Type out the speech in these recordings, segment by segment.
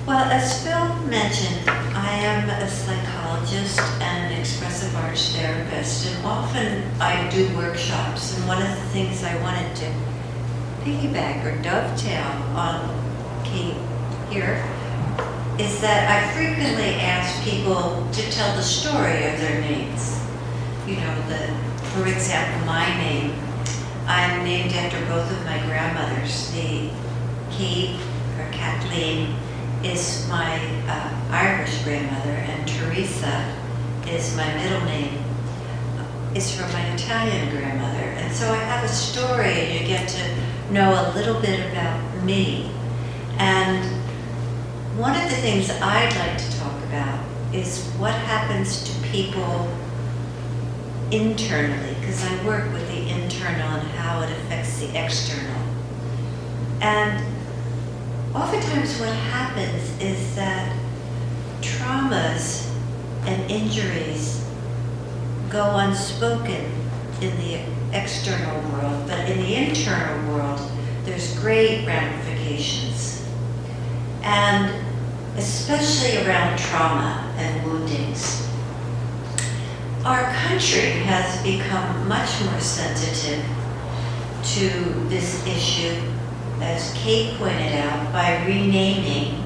Well, as Phil mentioned, I am a psychologist and an expressive arts therapist, and often I do workshops, and one of the things I wanted to piggyback or dovetail on Kate here is that I frequently ask people to tell the story of their names. You know, for example, my name, I'm named after both of my grandmothers. The Kate, or Kathleen, is my Irish grandmother, and Teresa is my middle name, is from my Italian grandmother. And so I have a story, and you get to know a little bit about me. And one of the things I'd like to talk about is what happens to people internally, because I work with the internal and how it affects the external. And oftentimes what happens is that traumas and injuries go unspoken in the external world, but in the internal world, there's great ramifications. And especially around trauma and woundings. Our country has become much more sensitive to this issue, as Kate pointed out, by renaming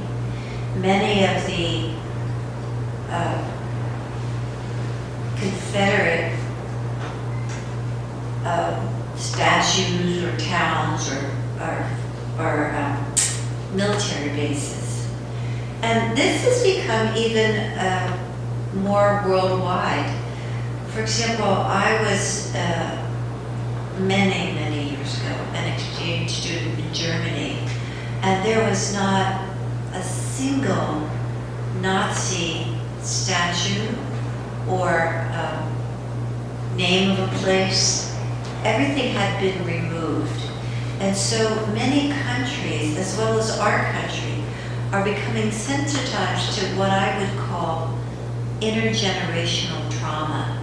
many of the Confederate statues or towns or military bases. And this has become even more worldwide. For example, I was many, many years ago an exchange student in Germany, and there was not a single Nazi statue or name of a place. Everything had been removed. And so many countries, as well as our country, are becoming sensitized to what I would call intergenerational trauma,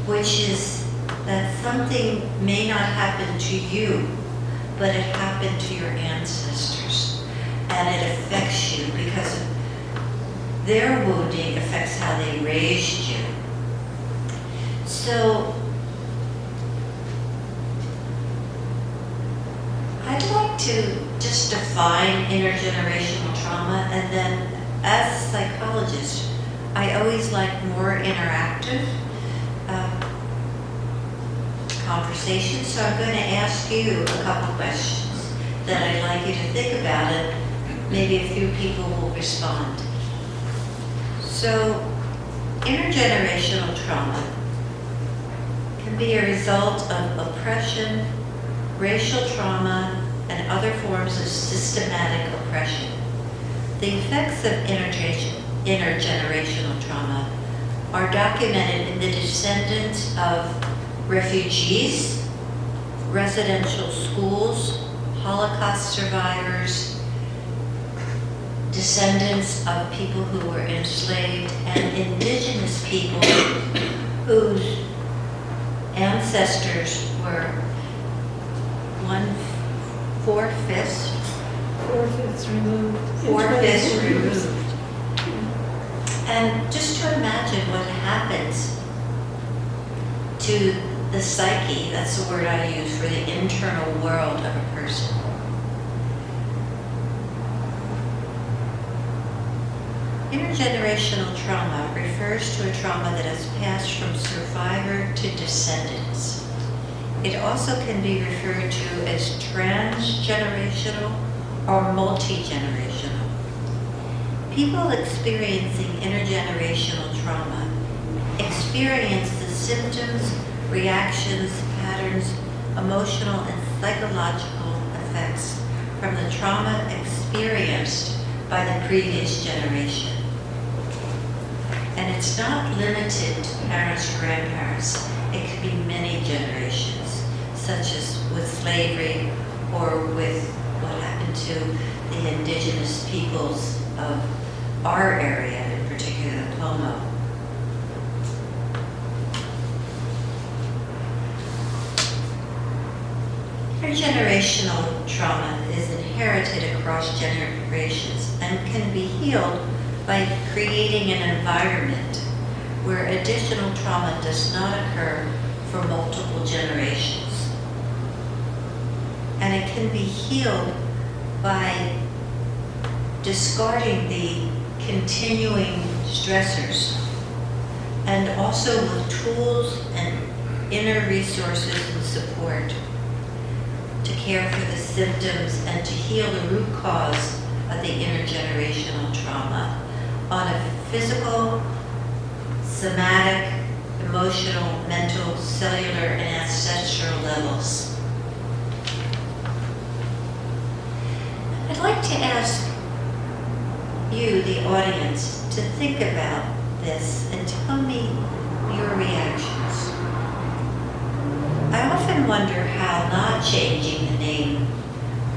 which is that something may not happen to you, but it happened to your ancestors, and it affects you because their wounding affects how they raised you. So I'd like to just define intergenerational trauma, and then as a psychologist, I always like more interactive conversations, so I'm going to ask you a couple questions that I'd like you to think about, and maybe a few people will respond. So, intergenerational trauma can be a result of oppression, racial trauma, and other forms of systematic oppression. The effects of intergenerational trauma are documented in the descendants of refugees, residential schools, Holocaust survivors, descendants of people who were enslaved, and indigenous people whose ancestors were 4/5 removed. 4/5 removed. And just to imagine what happens to the psyche, that's the word I use for the internal world of a person. Intergenerational trauma refers to a trauma that has passed from survivor to descendants. It also can be referred to as transgenerational or multi-generational. People experiencing intergenerational trauma experience the symptoms, reactions, patterns, emotional and psychological effects from the trauma experienced by the previous generation. And it's not limited to parents or grandparents. It could be many generations, such as with slavery or with what happened to the indigenous peoples of our area, in particular the Pomo. Intergenerational trauma is inherited across generations and can be healed by creating an environment where additional trauma does not occur for multiple generations. And it can be healed by discarding the continuing stressors and also with tools and inner resources and support to care for the symptoms and to heal the root cause of the intergenerational trauma on a physical, somatic, emotional, mental, cellular, and ancestral levels. I'd like to ask you, the audience, to think about this and tell me your reactions. I often wonder how not changing the name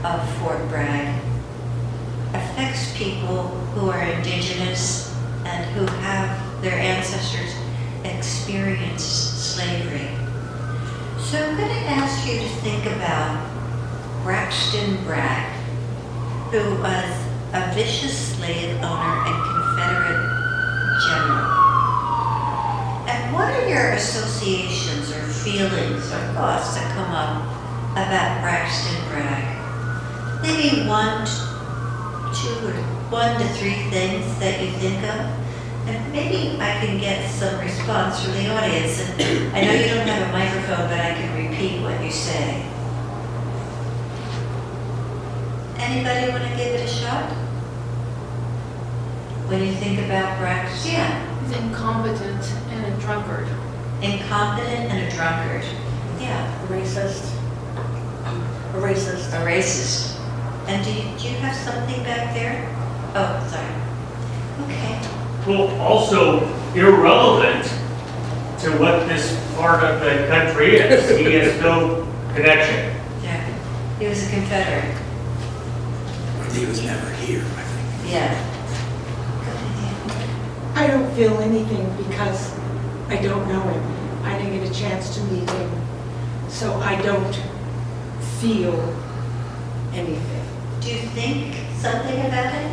of Fort Bragg affects people who are indigenous and who have their ancestors experience slavery. So I'm going to ask you to think about Braxton Bragg, who was a vicious slave owner and Confederate general. And what are your associations or feelings or thoughts that come up about Braxton Bragg? Maybe one to three things that you think of. And maybe I can get some response from the audience. And I know you don't have a microphone, but I can repeat what you say. Anybody want to give it a shot? When you think about Braxton? Yeah. He's incompetent and a drunkard. Incompetent and a drunkard. Yeah. A racist. A racist. A racist. And do you have something back there? Oh, sorry. Okay. Well, also irrelevant to what this part of the country is. He has no connection. Yeah. He was a Confederate. He was never here, I think. Yeah. I don't feel anything because I don't know him. I didn't get a chance to meet him. So I don't feel anything. Do you think something about it?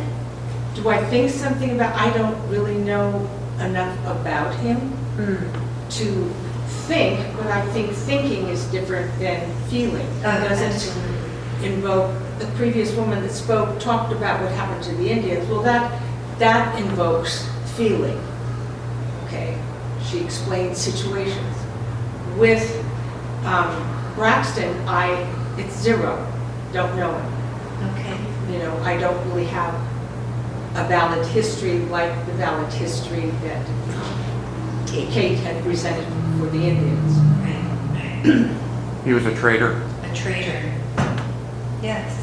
Do I think something about, I don't really know enough about him to think, but I think thinking is different than feeling. It doesn't Absolutely. invoke, the previous woman that spoke talked about what happened to the Indians. Well, that invokes feeling, okay? She explained situations. With Braxton, it's zero, don't know him. Okay. You know, I don't really have a valid history like the valid history that Kate had presented for the Indians. Right. He was a traitor. A traitor. Yes.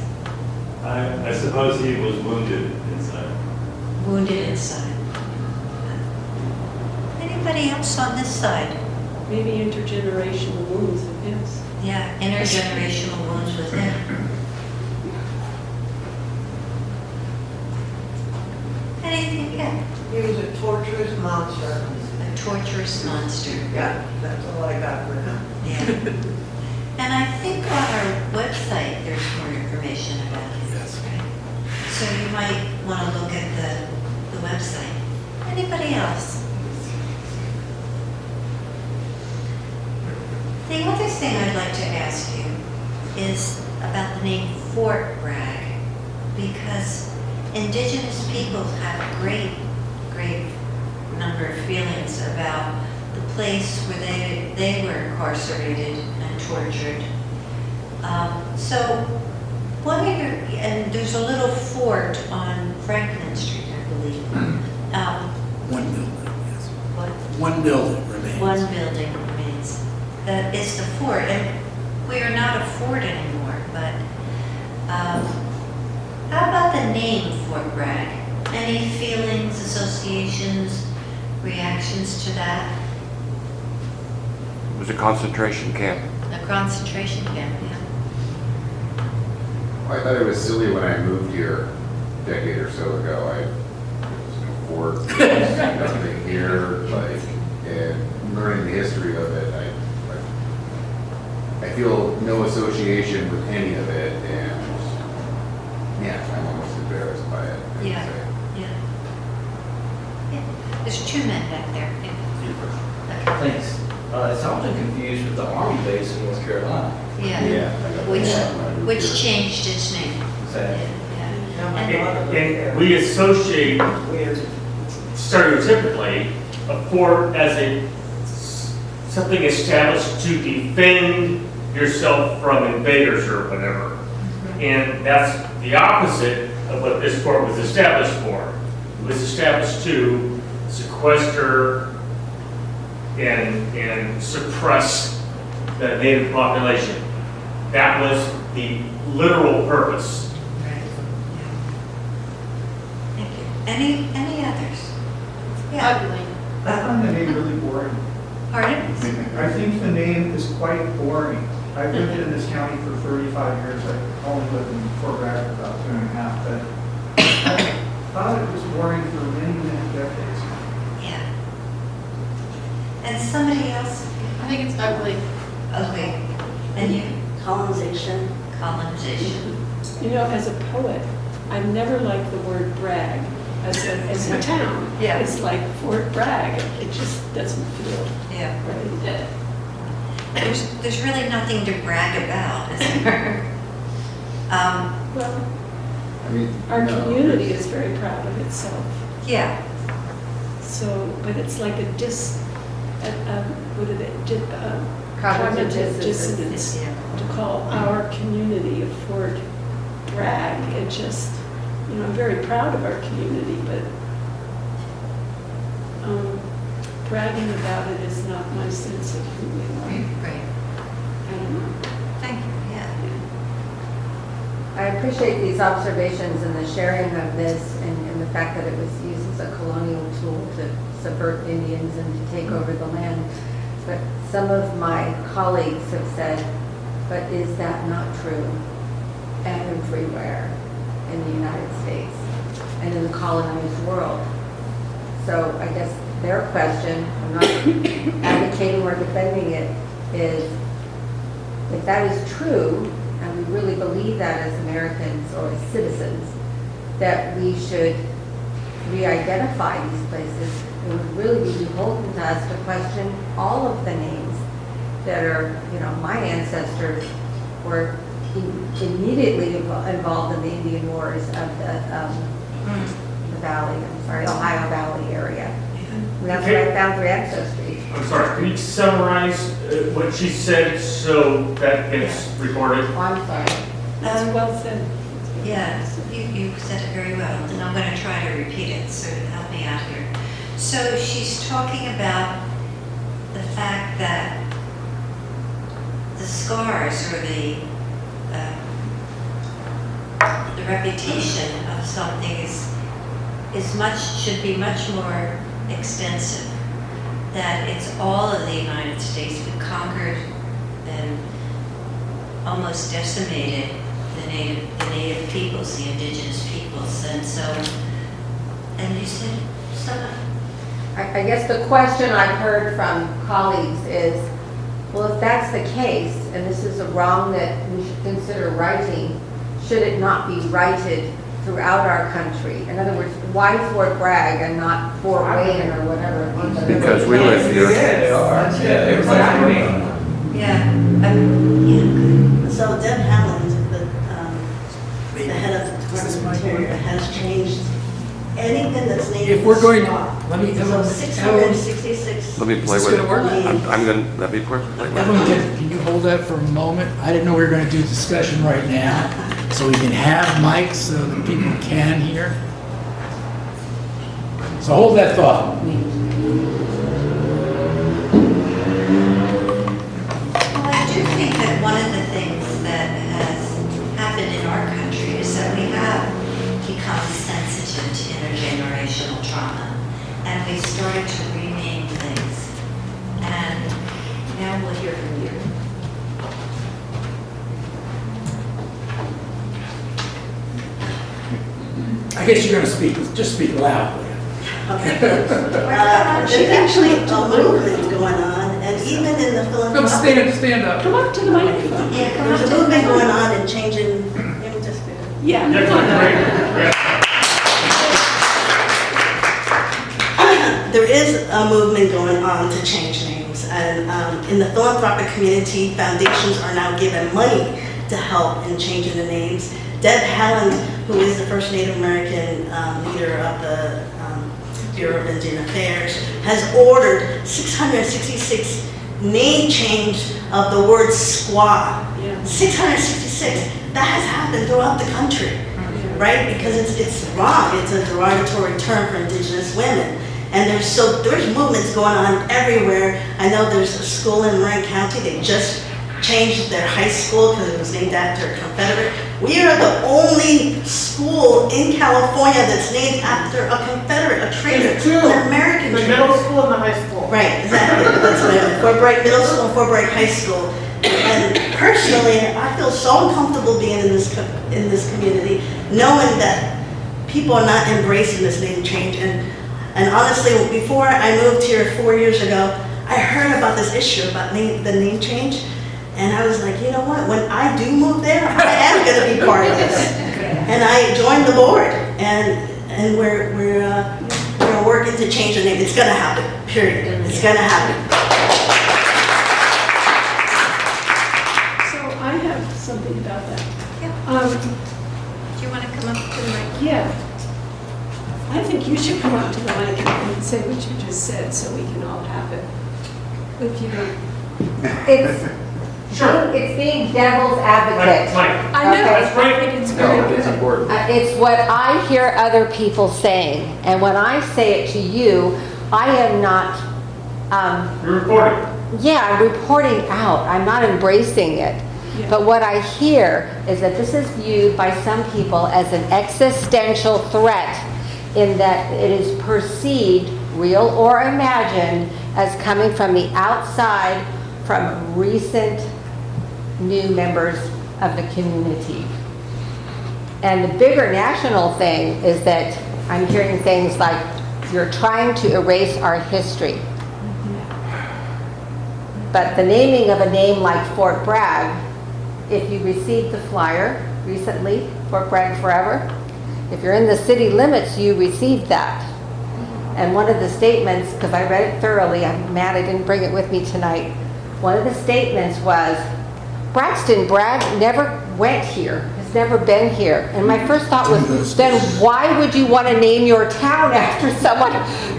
I suppose he was wounded inside. Wounded inside. Anybody else on this side? Maybe intergenerational wounds of his. Yeah, intergenerational wounds with him. Anything? Yeah. He was a torturous monster. A torturous monster. Yeah, that's all I got for him. Yeah. And I think on our website there's more information about it. Yes. Right? So you might want to look at the website. Anybody else? The other thing I'd like to ask you is about the name Fort Bragg, because Indigenous peoples have a great number of feelings about the place where they were incarcerated and tortured. So what are your, and there's a little fort on Franklin Street, I believe. One building, yes. What? One building remains. One building remains. That is the fort, and we are not a fort anymore, but how about the name Fort Bragg? Any feelings, associations, reactions to that? It was a concentration camp. A concentration camp, yeah. I thought it was silly when I moved here a decade or so ago. There was no fort, there was nothing here, like, and learning the history of it, I feel no association with any of it, and, yeah, I'm almost embarrassed by it. I would Yeah. say. Yeah. Yeah. There's 2 men back there. Yeah. Okay. Thanks. It's often confused with the Army base in North Carolina. Yeah. I got Which, that when I moved which here. changed its name. Exactly. Yeah. Now, my And- daughter lived And there. we associate Weird. stereotypically a fort as something established to defend yourself from invaders or whatever. And that's the opposite of what this fort was established for. It was established to sequester and suppress the native population. That was the literal purpose. Right. Yeah. Thank you. Any others? Yeah. Ugly. I find the name really boring. Pardon? I think the name is quite boring. I've lived in this county for 35 years. I only lived in Fort Bragg for about 2.5, but I thought it was boring for many, many decades. Yeah. And somebody else? I think it's ugly. Okay. And you? Colonization. Colonization. You know, as a poet, I never liked the word Bragg as a town. Yeah. It's like Fort Bragg. It just doesn't feel Yeah. right. There's really nothing to brag about, is there? Well, I mean, our no, community it's- is very proud of itself. Yeah. So, but it's like what are they, Cognitive cognitive dissonance. dissonance Yeah. to call our community a Fort Bragg. It just, I'm very proud of our community, but bragging about it is not my sense of who we are. Right. I don't know. Thank you. Yeah. I appreciate these observations and the sharing of this and the fact that it was used as a colonial tool to subvert Indians and to take over the land. But some of my colleagues have said, but is that not true everywhere in the United States and in the colonized world? So I guess their question, I'm not advocating or defending it, is if that is true, and we really believe that as Americans or as citizens, that we should re-identify these places, it would really be beholden to us to question all of the names that are, my ancestors were immediately involved in the Indian wars of the valley, Ohio Valley area. And that's where I found 3 Exo Street. I'm sorry, can you summarize what she said so that gets recorded? Oh, I'm sorry. That's well said. Yeah, you said it very well, and I'm going to try to repeat it, so help me out here. So she's talking about the fact that the scars or the reputation of something should be much more extensive. That it's all of the United States. We conquered and almost decimated the native peoples, the indigenous peoples, and you said something. I guess the question I've heard from colleagues is, well, if that's the case, and this is a wrong that we should consider righting, should it not be righted throughout our country? In other words, why Fort Bragg and not Fort Wayne or whatever? Because we live here. Yeah, they are. Yeah, everybody's winning. Yeah. So Deb Haaland, the head of the Department of Interior, has changed anything that's named. If we're going, let me, Evelyn, 666. Let me play Is with this it. gonna work? Let me play with Evelyn, it. can you hold that for a moment? I didn't know we were going to do discussion right now, so we can have mics so that people can hear. So hold that thought. Well, I do think that one of the things that has happened in our country is that we have become sensitive to intergenerational trauma, and we started to rename things. And now we'll hear from you. I guess you're going to speak, just speak loudly. There's actually a movement going on, and even in the Come philanthropic. stand up. Come up to the microphone. Yeah, there's a movement going on and changing, let me just do it. Yeah. There is a movement going on to change names, and in the philanthropic community, foundations are now given money to help in changing the names. Deb Haaland, who is the first Native American leader of the Bureau of Indian Affairs, has ordered 666 name change of the word squaw. 666. That has happened throughout the country, right? Because it's wrong. It's a derogatory term for Indigenous women. And there's movements going on everywhere. I know there's a school in Marin County, they just changed their high school because it was named after a Confederate. We are the only school in California that's named after a Confederate, a traitor, an American The traitor. middle school and the high school. Right, exactly. That's what I meant. Fort Bragg Middle School and Fort Bragg High School. And personally, I feel so uncomfortable being in this community, knowing that people are not embracing this name change. And honestly, before I moved here 4 years ago, I heard about this issue about the name change, and I was like, you know what? When I do move there, I am going to be part of this. And I joined the board, and we're working to change the name. It's going to happen. Period. It's going to happen. So I have something about that. Do you want to come up to the mic? Yeah. I think you should come up to the mic and say what you just said so we can all have it. If you don't. It's being devil's advocate. I know, Okay. I think it's very good. It's important. It's what I hear other people saying, and when I say it to you, I am not, You're reporting. I'm reporting out, I'm not embracing it. Yeah. But what I hear is that this is viewed by some people as an existential threat in that it is perceived, real or imagined, as coming from the outside from recent new members of the community. And the bigger national thing is that I'm hearing things like, you're trying to erase our history. But the naming of a name like Fort Bragg, if you received the flyer recently, Fort Bragg Forever, if you're in the city limits, you received that. And one of the statements, because I read it thoroughly, I'm mad I didn't bring it with me tonight. One of the statements was, Braxton, Bragg never went here, has never been here. And my first thought was, then why would you want to name your town after someone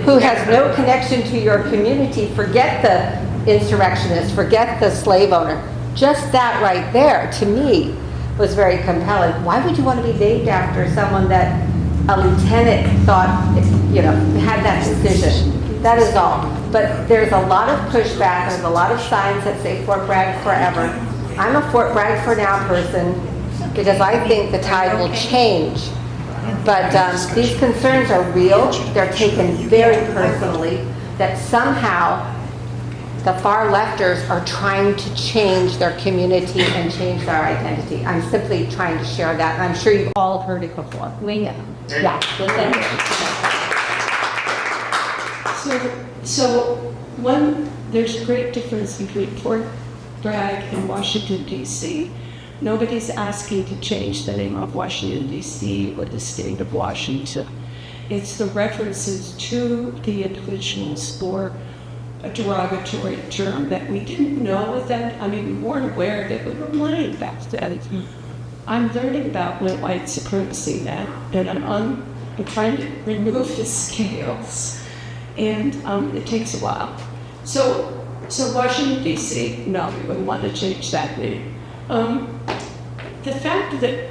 who has no connection to your community? Forget the insurrectionist, forget the slave owner. Just that right there, to me, was very compelling. Why would you want to be named after someone that a lieutenant thought, had that decision? That is all. But there's a lot of pushback, there's a lot of signs that say Fort Bragg forever. I'm a Fort Bragg for now person because I think the tide will change. But these concerns are real, they're taken very personally, that somehow the far lefters are trying to change their community and change their identity. I'm simply trying to share that, and I'm sure you've all heard it before. Yeah. So there's a great difference between Fort Bragg and Washington, D.C. Nobody's asking to change the name of Washington, D.C. or the state of Washington. It's the references to the individuals for a derogatory term that we didn't know that, we weren't aware that we were learning back then. I'm learning about white supremacy now, and I'm trying to remove the scales, and it takes a while. So Washington, D.C., no, we wouldn't want to change that name. The fact that,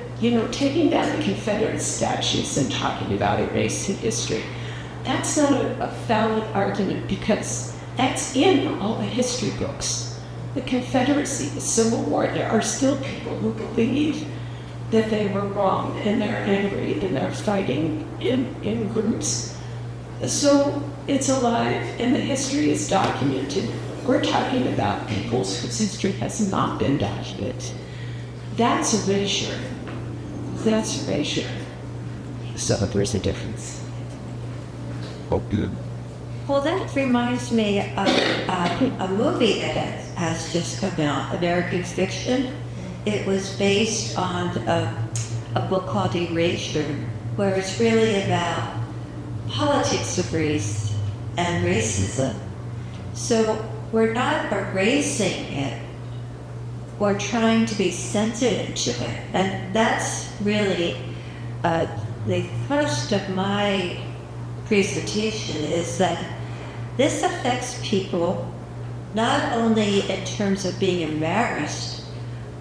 taking down the Confederate statues and talking about erasing history, that's not a valid argument because that's in all the history books. The Confederacy, the Civil War, there are still people who believe that they were wrong and they're angry and they're fighting in groups. So it's alive and the history is documented. We're talking about peoples whose history has not been documented. That's erasure. That's erasure. So there's a difference. Oh, good. Well, that reminds me of a movie that has just come out, American Fiction. It was based on a book called Erasure, where it's really about politics of race and racism. So we're not erasing it, we're trying to be sensitive to it. And that's really the thrust of my presentation, is that this affects people not only in terms of being embarrassed,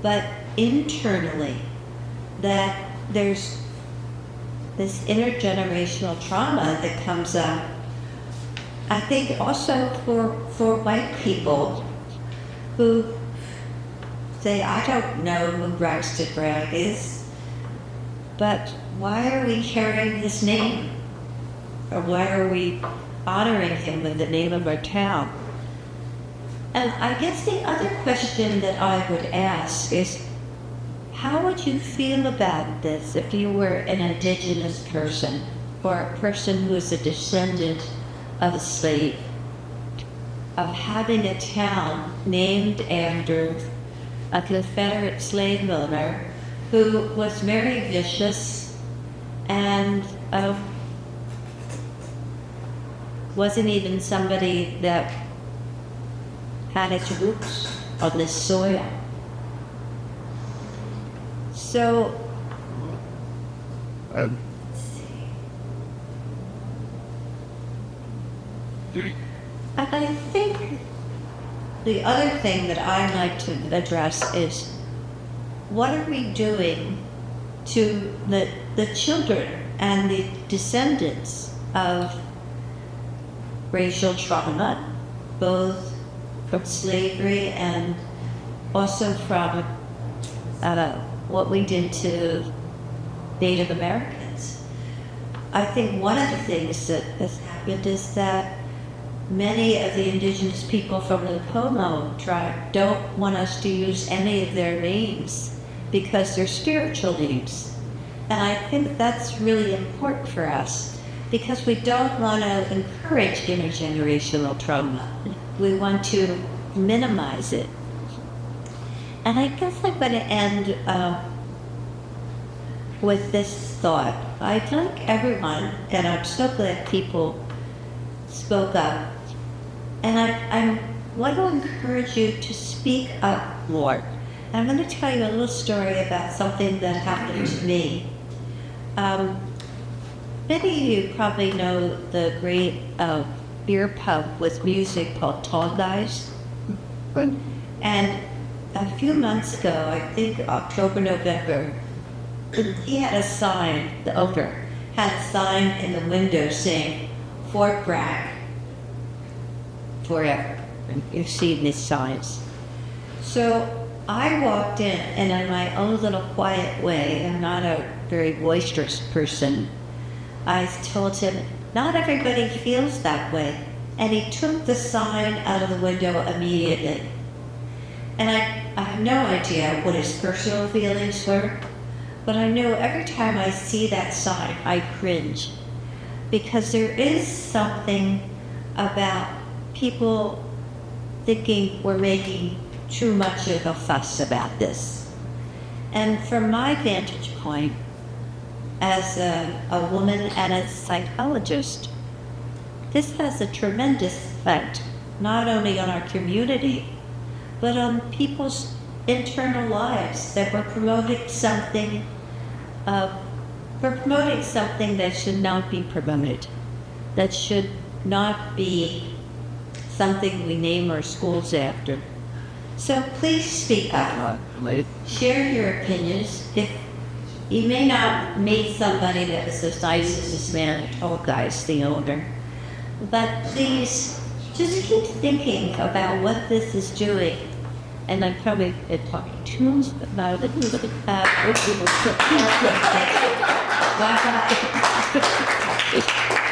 but internally, that there's this intergenerational trauma that comes up. I think also for white people who say, I don't know who Braxton Bragg is, but why are we carrying his name? Or why are we honoring him with the name of our town? And I guess the other question that I would ask is, how would you feel about this if you were an indigenous person, or a person who is a descendant of a slave, of having a town named after a Confederate slave owner who was very vicious and wasn't even somebody that had its roots on this soil? So, and I think the other thing that I'd like to address is, what are we doing to the children and the descendants of racial trauma, both from slavery and also from what we did to Native Americans? I think one of the things that has happened is that many of the indigenous people from the Pomo tribe don't want us to use any of their names because they're spiritual names. And I think that's really important for us, because we don't want to encourage intergenerational trauma. We want to minimize it. And I guess I'm going to end with this thought. I'd like everyone, and I'm so glad people spoke up, and I want to encourage you to speak up more. I'm going to tell you a little story about something that happened to me. Many of you probably know the great beer pub with music called Tall Guys. And a few months ago, I think October, November, he had a sign, the owner had a sign in the window saying, Fort Bragg, forever. And you've seen these signs. So I walked in, and in my own little quiet way, I'm not a very boisterous person, I told him, not everybody feels that way. And he took the sign out of the window immediately. And I have no idea what his personal feelings were, but I know every time I see that sign, I cringe. Because there is something about people thinking we're making too much of a fuss about this. And from my vantage point, as a woman and a psychologist, this has a tremendous effect, not only on our community, but on people's internal lives, that we're promoting something that should not be promoted, that should not be something we name our schools after. So please speak up. Share your opinions. If you may not meet somebody that was as nice as this man, Tall Guys, the owner, but please just keep thinking about what this is doing. And I'm probably talking too much about it. Bye-bye.